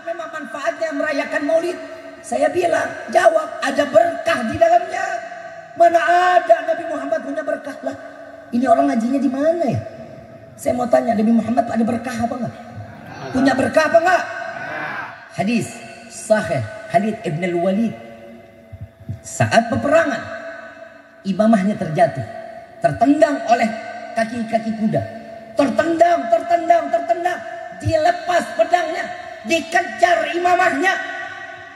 memang manfaatnya merayakan maulid? Saya bilang, jawab, ada berkah di dalamnya. Mana ada Nabi Muhammad punya berkah lah. Ini orang ngajinya di mana ya? Saya mau tanya, Nabi Muhammad ada berkah apa enggak? Punya berkah apa enggak? Hadis sahih Khalid ibn al-Walid. Saat peperangan, imamahnya terjatuh, tertendang oleh kaki-kaki kuda. Tertendang. Dilepas pedangnya, dikejar imamahnya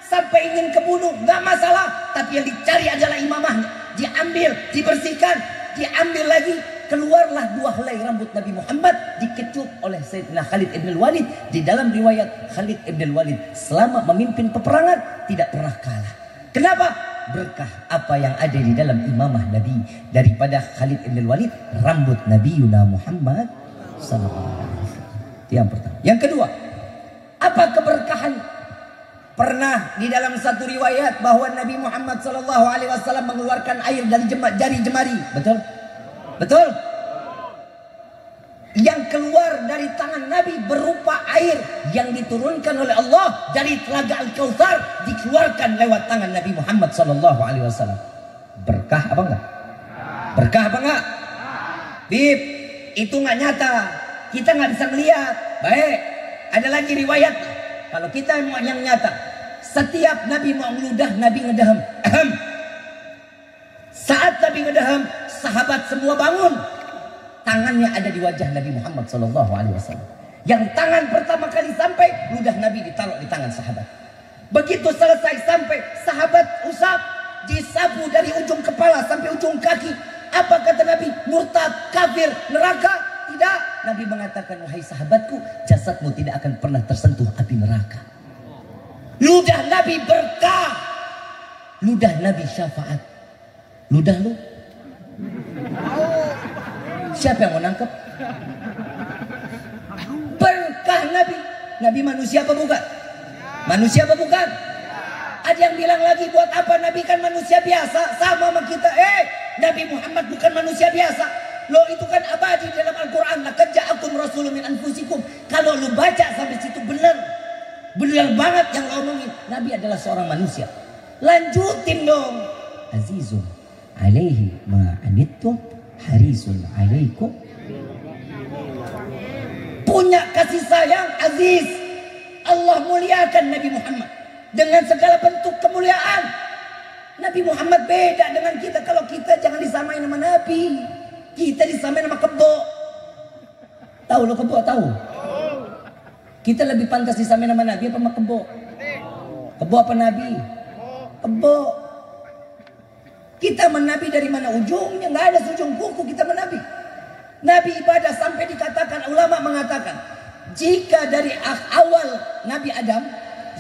sampai ingin kebunuh, nggak masalah. Tapi yang dicari adalah imamahnya. Diambil, dibersihkan, diambil lagi. Keluarlah 2 helai rambut Nabi Muhammad, dikecup oleh Sayyidina Khalid ibn al-Walid. Di dalam riwayat, Khalid ibn al-Walid selama memimpin peperangan tidak pernah kalah. Kenapa? Berkah apa yang ada di dalam imamah Nabi. Daripada Khalid ibn al-Walid, rambut Nabi Yuna Muhammad sallallahu alaihi wasallam. Yang pertama. Yang kedua, apa keberkahan? Pernah di dalam satu riwayat bahwa Nabi Muhammad sallallahu alaihi wasallam mengeluarkan air dari jari jemari. Betul? Betul? Yang keluar dari tangan Nabi berupa air yang diturunkan oleh Allah dari telaga Al-Kautsar, dikeluarkan lewat tangan Nabi Muhammad sallallahu alaihi wasallam. Berkah apa enggak? Berkah apa enggak? Bib, itu enggak nyata. Kita nggak bisa melihat. Baik, ada lagi riwayat. Kalau kita mau yang nyata, setiap Nabi mau meludah, Nabi ngedaham. Saat Nabi ngedaham, sahabat semua bangun. Tangannya ada di wajah Nabi Muhammad SAW. Yang tangan pertama kali sampai, ludah Nabi ditaruh di tangan sahabat. Begitu selesai sampai, sahabat usap, disapu dari ujung kepala sampai ujung kaki. Apa kata Nabi? Murtad, kafir, neraka. Tidak, Nabi mengatakan, wahai sahabatku, jasadmu tidak akan pernah tersentuh api neraka. Ludah Nabi berkah, ludah Nabi syafaat. Ludah lu? Siapa yang mau nangkep? Berkah Nabi. Nabi manusia apa bukan? Manusia apa bukan? Ada yang bilang lagi, buat apa Nabi kan manusia biasa, sama sama kita. Nabi Muhammad bukan manusia biasa. Lo itu kan abadi dalam Al-Quran. Laqad ja'akum rasulun min anfusikum. Kalau lo baca sampai situ benar. Benar banget yang lo omongin. Nabi adalah seorang manusia. Lanjutin dong. Azizun alaihi ma'anittum harisun alaikum. Punya kasih sayang aziz. Allah muliakan Nabi Muhammad dengan segala bentuk kemuliaan. Nabi Muhammad beda dengan kita. Kalau kita jangan disamain sama Nabi. Kita disamain sama kebo. Tahu lo kebo? Tahu? Kita lebih pantas disamain sama Nabi apa sama kebo? Kebo apa Nabi? Kebo. Kita sama Nabi dari mana ujungnya? Nggak ada ujung kuku kita sama Nabi. Nabi ibadah sampai dikatakan, ulama mengatakan, jika dari awal Nabi Adam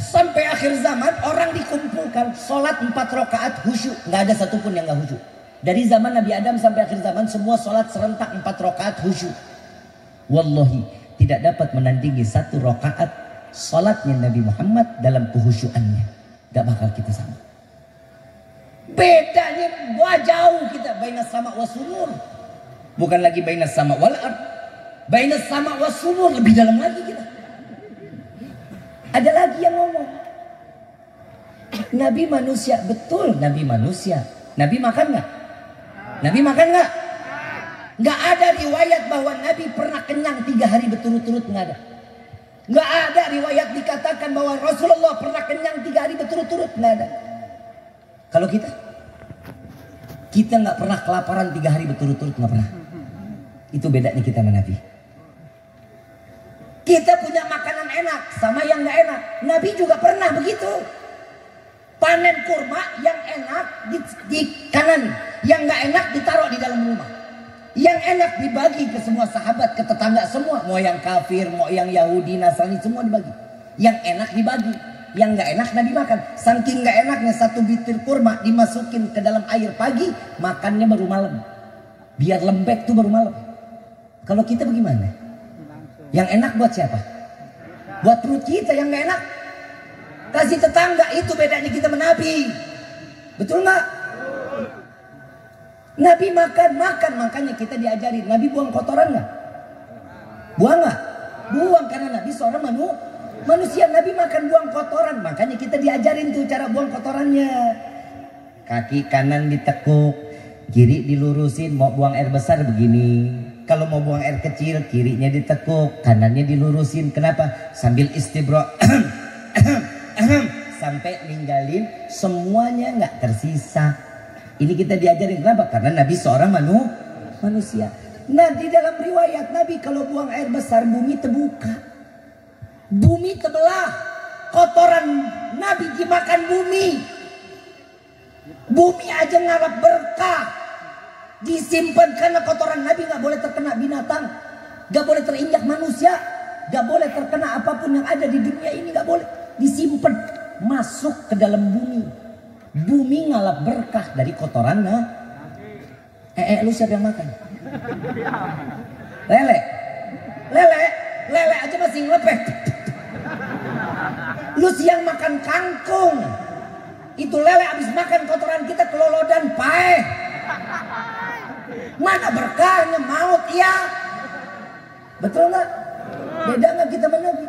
sampai akhir zaman orang dikumpulkan sholat 4 rakaat khusyuk, nggak ada satupun yang nggak khusyuk. Dari zaman Nabi Adam sampai akhir zaman semua sholat serentak 4 rakaat khusyuk. Wallahi tidak dapat menandingi 1 rakaat sholatnya Nabi Muhammad dalam kehusyuannya. Gak bakal kita sama. Bedanya jauh kita. Bainas sama wasunur. Bukan lagi bainas sama wal ard. Bainas sama wasunur, lebih dalam lagi kita. Ada lagi yang ngomong, Nabi manusia. Betul, Nabi manusia. Nabi makan nggak? Nabi makan nggak? Nggak ada riwayat bahwa Nabi pernah kenyang 3 hari berturut-turut, nggak ada. Nggak ada riwayat dikatakan bahwa Rasulullah pernah kenyang 3 hari berturut-turut, nggak ada. Kalau kita nggak pernah kelaparan 3 hari berturut-turut, nggak pernah. Itu bedanya kita sama Nabi. Kita punya makanan enak sama yang nggak enak. Nabi juga pernah begitu. Panen kurma yang enak di kanan, yang nggak enak ditaruh di dalam rumah. Yang enak dibagi ke semua sahabat, ke tetangga semua, mau yang kafir, mau yang Yahudi, Nasrani, semua dibagi. Yang enak dibagi, yang nggak enak Nabi makan. Saking nggak enaknya 1 butir kurma dimasukin ke dalam air pagi, makannya baru malam. Biar lembek tuh baru malam. Kalau kita bagaimana? Yang enak buat siapa? Buat perut kita. Yang nggak enak kasih tetangga. Itu bedanya kita sama Nabi. Betul nggak? Nabi makan, makanya kita diajarin. Nabi buang kotoran nggak? Buang nggak? Buang, karena Nabi seorang Manusia Nabi makan buang kotoran, makanya kita diajarin tuh cara buang kotorannya. Kaki kanan ditekuk, kiri dilurusin. Mau buang air besar begini. Kalau mau buang air kecil, kirinya ditekuk, kanannya dilurusin. Kenapa? Sambil istibra sampai ninggalin semuanya nggak tersisa. Ini kita diajarin kenapa? Karena Nabi seorang manusia. Nah, di dalam riwayat Nabi kalau buang air besar bumi terbuka. Bumi terbelah, kotoran Nabi dimakan bumi. Bumi aja ngarap berkah, disimpan karena kotoran Nabi nggak boleh terkena binatang, nggak boleh terinjak manusia, nggak boleh terkena apapun yang ada di dunia ini, nggak boleh disimpan masuk ke dalam bumi. Bumi ngalap berkah dari kotoran lu siapa yang makan? Lele aja masih ngelepeh. Lu siang makan kangkung, itu lele habis makan kotoran kita kelolodan paeh. Mana berkahnya? Maut ya. Betul nggak? Beda nggak kita sama Nabi?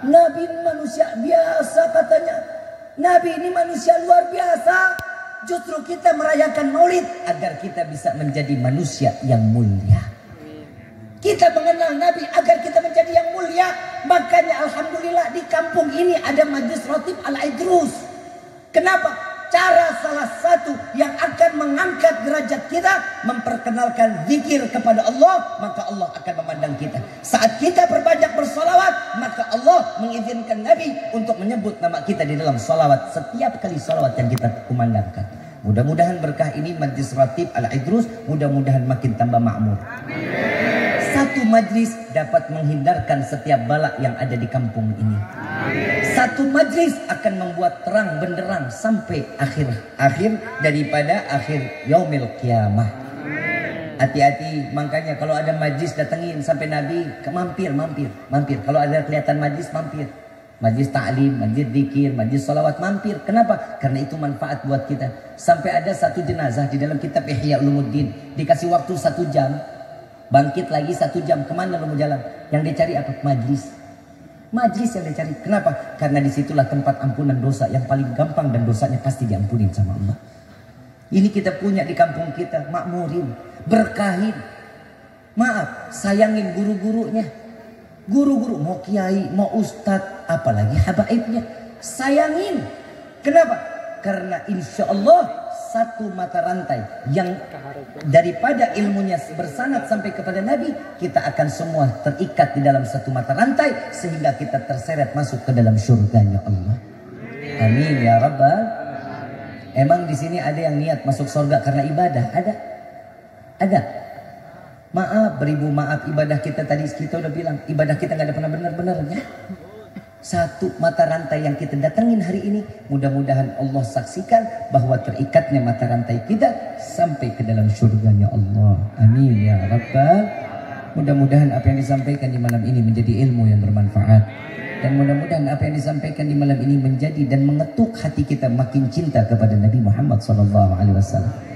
Nabi manusia biasa katanya. Nabi ini manusia luar biasa. Justru kita merayakan Maulid agar kita bisa menjadi manusia yang mulia. Kita mengenal Nabi agar kita menjadi yang mulia. Makanya alhamdulillah di kampung ini ada Majlis Ratib Al-Idrus. Kenapa? Cara salah satu yang akan mengangkat derajat kita, memperkenalkan zikir kepada Allah, maka Allah akan memandang kita. Saat kita berbanyak bersolawat, maka Allah mengizinkan Nabi untuk menyebut nama kita di dalam solawat setiap kali solawat yang kita kumandangkan. Mudah-mudahan berkah ini Majlis Ratib Al-Idrus mudah-mudahan makin tambah makmur. Satu majlis dapat menghindarkan setiap bala yang ada di kampung ini. Satu majlis akan membuat terang benderang sampai akhir daripada akhir yaumil qiyamah. Hati-hati, makanya kalau ada majlis datengin sampai Nabi mampir. Kalau ada kelihatan majlis mampir. Majlis ta'lim, majlis zikir, majlis salawat mampir. Kenapa? Karena itu manfaat buat kita. Sampai ada satu jenazah di dalam kitab Ihya Ulumuddin, dikasih waktu 1 jam. Bangkit lagi 1 jam, kemana lu mau jalan? Yang dicari apa? Majlis yang dicari. Kenapa? Karena disitulah tempat ampunan dosa yang paling gampang dan dosanya pasti diampunin sama Allah. Ini kita punya di kampung kita, makmurin, berkahin. Maaf, sayangin guru-gurunya. Guru-guru, mau kiai, mau ustadz, apalagi habaibnya. Sayangin. Kenapa? Karena insya Allah satu mata rantai yang daripada ilmunya bersanad sampai kepada Nabi, kita akan semua terikat di dalam satu mata rantai sehingga kita terseret masuk ke dalam surganya Allah. Amin ya Rabbal. Emang di sini ada yang niat masuk surga karena ibadah? Ada. Maaf, beribu maaf, ibadah kita tadi kita udah bilang ibadah kita nggak ada pernah benar-benarnya. Satu mata rantai yang kita datangin hari ini, mudah-mudahan Allah saksikan bahwa terikatnya mata rantai kita sampai ke dalam surganya Allah. Amin ya Rabbal. Mudah-mudahan apa yang disampaikan di malam ini menjadi ilmu yang bermanfaat, dan mudah-mudahan apa yang disampaikan di malam ini menjadi dan mengetuk hati kita makin cinta kepada Nabi Muhammad SAW.